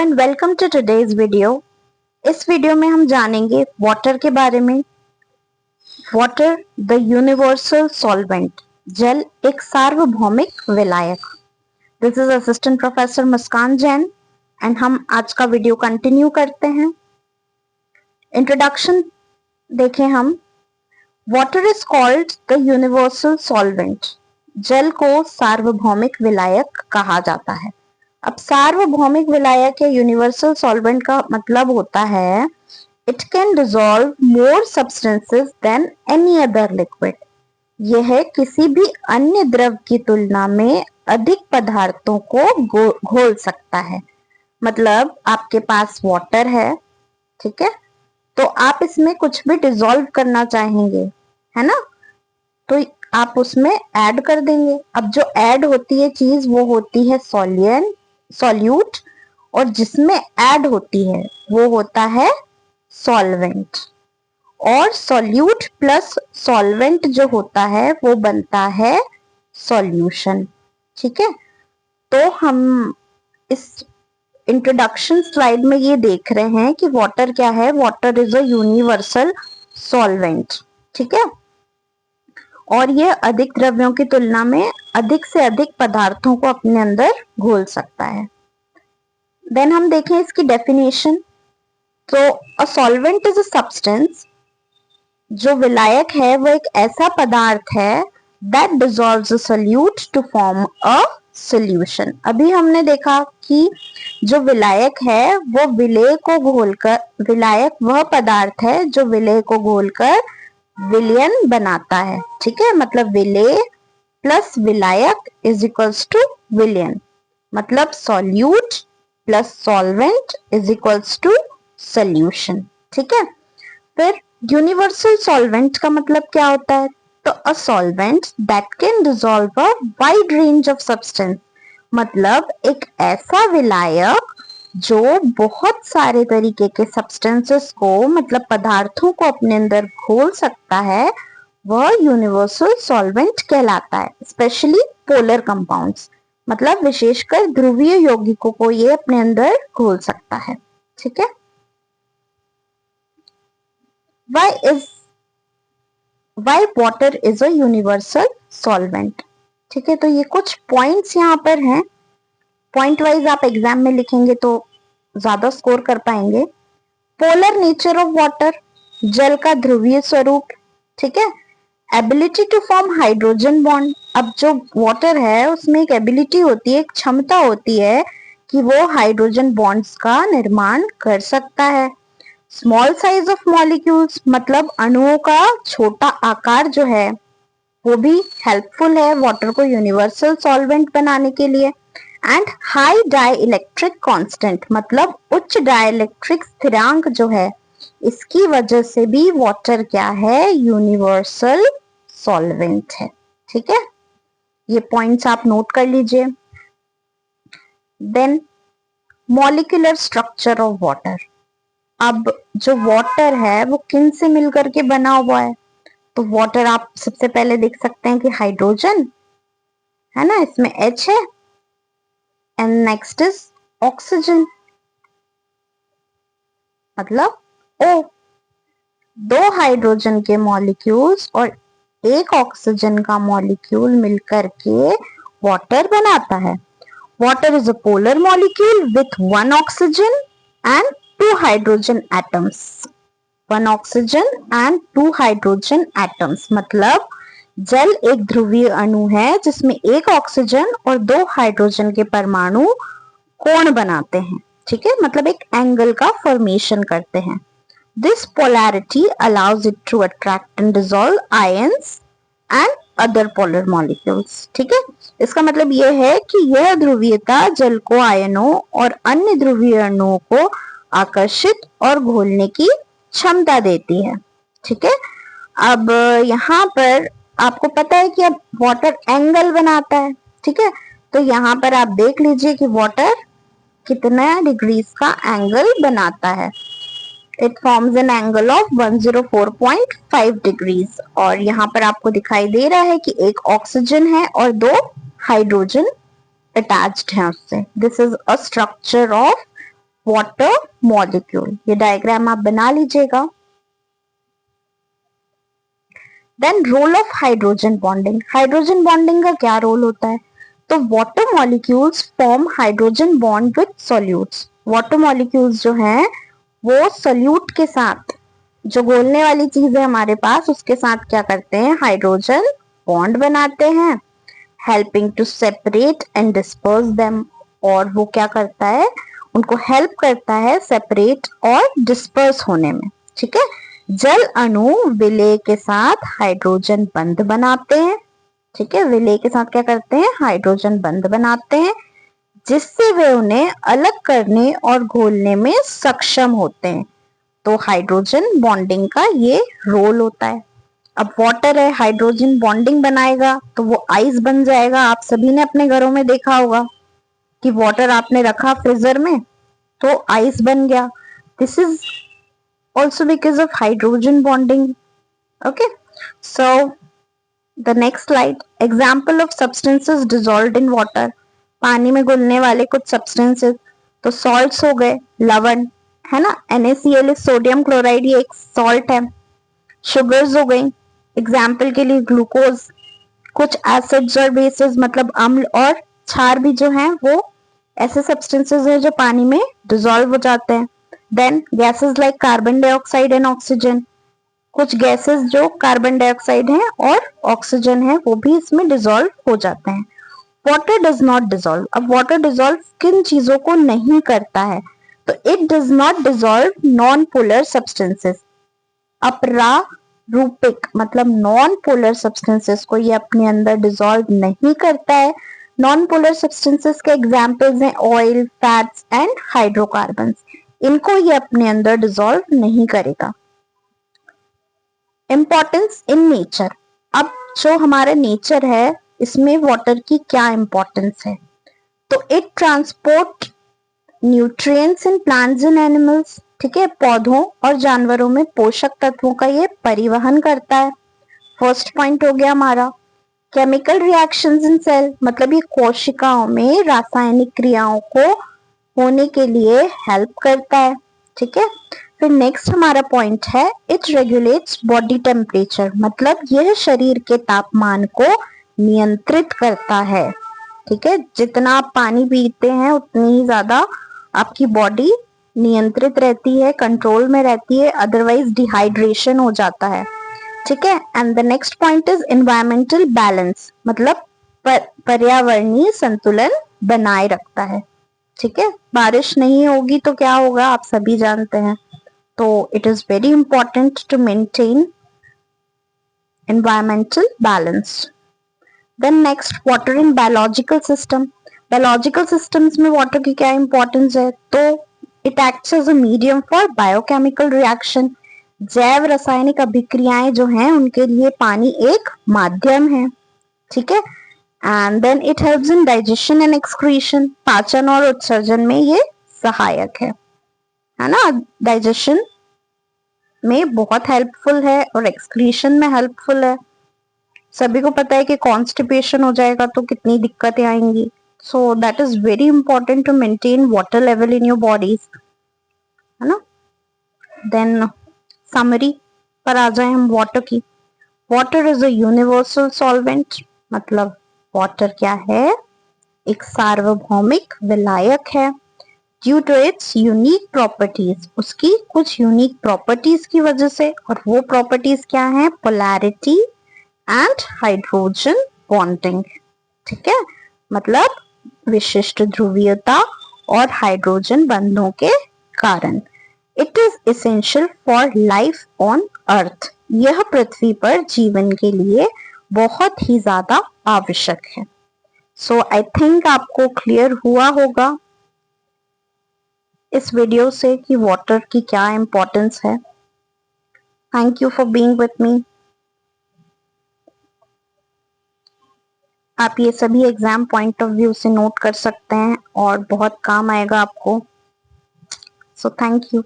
And welcome to today's video. इस video में हम जानेंगे वाटर के बारे में। वाटर द यूनिवर्सल सॉल्वेंट, जल एक सार्वभौमिक विलायक। This is assistant professor Muskan Jain and हम आज का वीडियो कंटिन्यू करते हैं। इंट्रोडक्शन देखें हम। Water is called the universal solvent, जल को सार्वभौमिक विलायक कहा जाता है। अब सार्वभौमिक विलायक या यूनिवर्सल सॉल्वेंट का मतलब होता है it can dissolve more substances than any other liquid. यह किसी भी अन्य द्रव की तुलना में अधिक पदार्थों को घोल सकता है। मतलब आपके पास वाटर है, ठीक है, तो आप इसमें कुछ भी डिसॉल्व करना चाहेंगे, है ना, तो आप उसमें ऐड कर देंगे। अब जो ऐड होती है चीज वो होती है सॉल्यूट, और जिसमें ऐड होती है वो होता है सॉल्वेंट। और सॉल्यूट प्लस सॉल्वेंट जो होता है वो बनता है सॉल्यूशन। ठीक है, तो हम इस इंट्रोडक्शन स्लाइड में ये देख रहे हैं कि वाटर क्या है। Water is a universal solvent, ठीक है, और ये अधिक द्रव्यों की तुलना में अधिक से अधिक पदार्थों को अपने अंदर घोल सकता है। देन हम देखें इसकी डेफिनेशन। तो a solvent is a substance, जो विलायक है वो एक ऐसा पदार्थ है that dissolves a solute to form a solution. अभी हमने देखा कि जो विलायक है वो विलेय को घोलकर, विलायक वह पदार्थ है जो विलेय को घोलकर विलयन बनाता है। ठीक है, मतलब विलेय प्लस विलायक इज इक्वल्स टू विलयन, मतलब solute plus solvent is equals to solution. ठीक है, फिर यूनिवर्सल सॉल्वेंट का मतलब क्या होता है? तो a solvent that can dissolve a wide range of substance, मतलब एक ऐसा विलायक जो बहुत सारे तरीके के सब्सटेंसेस को, मतलब पदार्थों को अपने अंदर घोल सकता है, वह यूनिवर्सल सॉल्वेंट कहलाता है। स्पेशली पोलर कंपाउंड्स, मतलब विशेषकर ध्रुवीय यौगिकों को ये अपने अंदर घोल सकता है। ठीक है, why water is a universal solvent? ठीक है, तो ये कुछ पॉइंट्स यहाँ पर हैं। पॉइंट वाइज आप एग्जाम में लिखेंगे तो ज्यादा स्कोर कर पाएंगे। पोलर नेचर ऑफ वाटर, जल का ध्रुवीय स्वरूप। ठीक है, ability to form hydrogen bond. अब जो वाटर है उसमें एक एबिलिटी होती है, एक क्षमता होती है कि वो हाइड्रोजन बॉन्ड्स का निर्माण कर सकता है। स्मॉल साइज ऑफ मॉलिक्यूल्स, मतलब अणुओं का छोटा आकार जो है वो भी हेल्पफुल है वाटर को यूनिवर्सल सॉल्वेंट बनाने के लिए। And high dielectric constant, मतलब उच्च डाइलेक्ट्रिक स्थिरांक जो है, इसकी वजह से भी वाटर क्या है? यूनिवर्सल सॉल्वेंट है। ठीक है, ये पॉइंट्स आप नोट कर लीजिए। Then molecular structure of water. अब जो वाटर है वो किन से मिलकर के बना हुआ है? तो वाटर आप सबसे पहले देख सकते हैं कि हाइड्रोजन है ना, इसमें H है, एंड नेक्स्ट इज ऑक्सीजन, मतलब O। दो हाइड्रोजन के मॉलिक्यूल्स और एक ऑक्सीजन का मॉलिक्यूल मिलकर के वाटर बनाता है। Water is a polar molecule with one oxygen and two hydrogen atoms. One oxygen and two hydrogen atoms, मतलब जल एक ध्रुवीय अणु है जिसमें एक ऑक्सीजन और दो हाइड्रोजन के परमाणु कोण बनाते हैं। ठीक है, मतलब एक एंगल का फॉर्मेशन करते हैं। This polarity allows it to attract and dissolve ions and other polar molecules. ठीक है, इसका मतलब यह है कि यह ध्रुवीयता जल को आयनों और अन्य ध्रुवीय अणुओं को आकर्षित और घोलने की क्षमता देती है। ठीक है, अब यहाँ पर आपको पता है कि अब वाटर एंगल बनाता है। ठीक है, तो यहाँ पर आप देख लीजिए कि वाटर कितना डिग्रीज का एंगल बनाता है। It forms an angle of 104.5 degrees. और यहाँ पर आपको दिखाई दे रहा है कि एक ऑक्सीजन है और दो हाइड्रोजन अटैच्ड हैं उससे। This is a structure of water molecule. ये डायग्राम आप बना लीजिएगा। Then role of hydrogen bonding. Hydrogen bonding का क्या रोल होता है? तो water molecules form hydrogen bond with solutes. Water molecules जो हैं वो सॉल्यूट के साथ, जो घोलने वाली चीज है हमारे पास, उसके साथ क्या करते हैं? हाइड्रोजन बॉन्ड बनाते हैं, helping to separate and disperse them. और वो क्या करता है? उनको हेल्प करता है सेपरेट और डिस्पर्स होने में। ठीक है। जल अणु विलेय के साथ हाइड्रोजन बंध बनाते हैं। ठीक है, विलेय के साथ क्या करते हैं? हाइड्रोजन बंध बनाते हैं, जिससे वे उन्हें अलग करने और घोलने में सक्षम होते हैं। तो हाइड्रोजन बॉन्डिंग का ये रोल होता है। अब वाटर है, हाइड्रोजन बॉन्डिंग बनाएगा तो वो आइस बन जाएगा। आप सभी ने अपने घरों में देखा होगा कि वाटर आपने रखा फ्रीजर में तो आइस बन गया। This is also because of hydrogen bonding. Okay, so the next slide, example of substances dissolved in water. पानी में घुलने वाले कुछ substances, तो salts हो गए, लवण है ना, NaCl सोडियम क्लोराइड, ये एक salt है। sugars हो गई, एग्जाम्पल के लिए ग्लूकोज। कुछ एसिड्स और बेसिस मतलब अम्ल और क्षार भी जो हैं वो ऐसे सब्सटेंसेस हैं जो पानी में डिसॉल्व हो जाते हैं। Then gases like carbon dioxide and oxygen. कुछ गैसेस जो कार्बन डाइऑक्साइड हैं और ऑक्सीजन है वो भी इसमें डिसॉल्व हो जाते हैं। Water does not dissolve. अब वाटर डिसॉल्व किन चीजों को नहीं करता है? तो it does not dissolve non polar substances. अपरारूपिक मतलब नॉन पोलर सब्सटेंसेस को ये अपने अंदर डिसॉल्व नहीं करता है। नॉन पोलर सब्सटेंसेस के एग्जांपल्स हैं ऑयल, फैट्स एंड हाइड्रोकार्बन्स। इनको ये अपने अंदर डिसॉल्व नहीं करेगा। Importance in nature. अब जो हमारा नेचर है इसमें वाटर की क्या इंपॉर्टेंस है? तो it transport nutrients in plants and animals. ठीक है, पौधों और जानवरों में पोषक तत्वों का ये परिवहन करता है। फर्स्ट पॉइंट हो गया हमारा। केमिकल रिएक्शंस इन सेल मतलब ये कोशिकाओं में रासायनिक क्रियाओं को होने के लिए हेल्प करता है। ठीक है, फिर नेक्स्ट हमारा पॉइंट है इट रेगुलेट्स बॉडी टेम्परेचर मतलब यह शरीर के तापमान को नियंत्रित करता है। ठीक है, जितना आप पानी पीते हैं उतनी ही ज्यादा आपकी बॉडी नियंत्रित रहती है, कंट्रोल में रहती है, अदरवाइज डिहाइड्रेशन हो जाता है। ठीक है, and the next point is environmental balance मतलब पर्यावरणीय संतुलन बनाए रखता है। ठीक है, बारिश नहीं होगी तो क्या होगा आप सभी जानते हैं। तो it is very important to maintain environmental balance. Then next water in biological system. Biological systems में वाटर की क्या इंपॉर्टेंस है? तो it acts as a medium for biochemical reaction. जैव रासायनिक अभिक्रियाएं जो हैं उनके लिए पानी एक माध्यम है। ठीक है, and then it helps in digestion and excretion. पाचन और उत्सर्जन में ये सहायक है ना, डाइजेशन में बहुत हेल्पफुल है और एक्सक्रीशन में हेल्पफुल है। सभी को पता है कि कॉन्स्टिपेशन हो जाएगा तो कितनी दिक्कतें आएंगी। So that is very important to maintain water level in your bodies, है ना। देन समरी पर आ जाए हम वाटर की। Water is a universal solvent मतलब वाटर क्या है? एक सार्वभौमिक विलायक है। Due to its unique properties, उसकी कुछ यूनिक प्रॉपर्टीज की वजह से, और वो प्रॉपर्टीज क्या है? Polarity and hydrogen bonding. ठीक है, मतलब विशिष्ट ध्रुवीयता और हाइड्रोजन बंधों के कारण। It is essential for life on earth. यह पृथ्वी पर जीवन के लिए बहुत ही ज्यादा आवश्यक है। सो आई थिंक आपको क्लियर हुआ होगा इस वीडियो से कि वाटर की क्या इंपॉर्टेंस है। Thank you for being with me. आप ये सभी एग्जाम पॉइंट ऑफ व्यू से नोट कर सकते हैं और बहुत काम आएगा आपको। So thank you.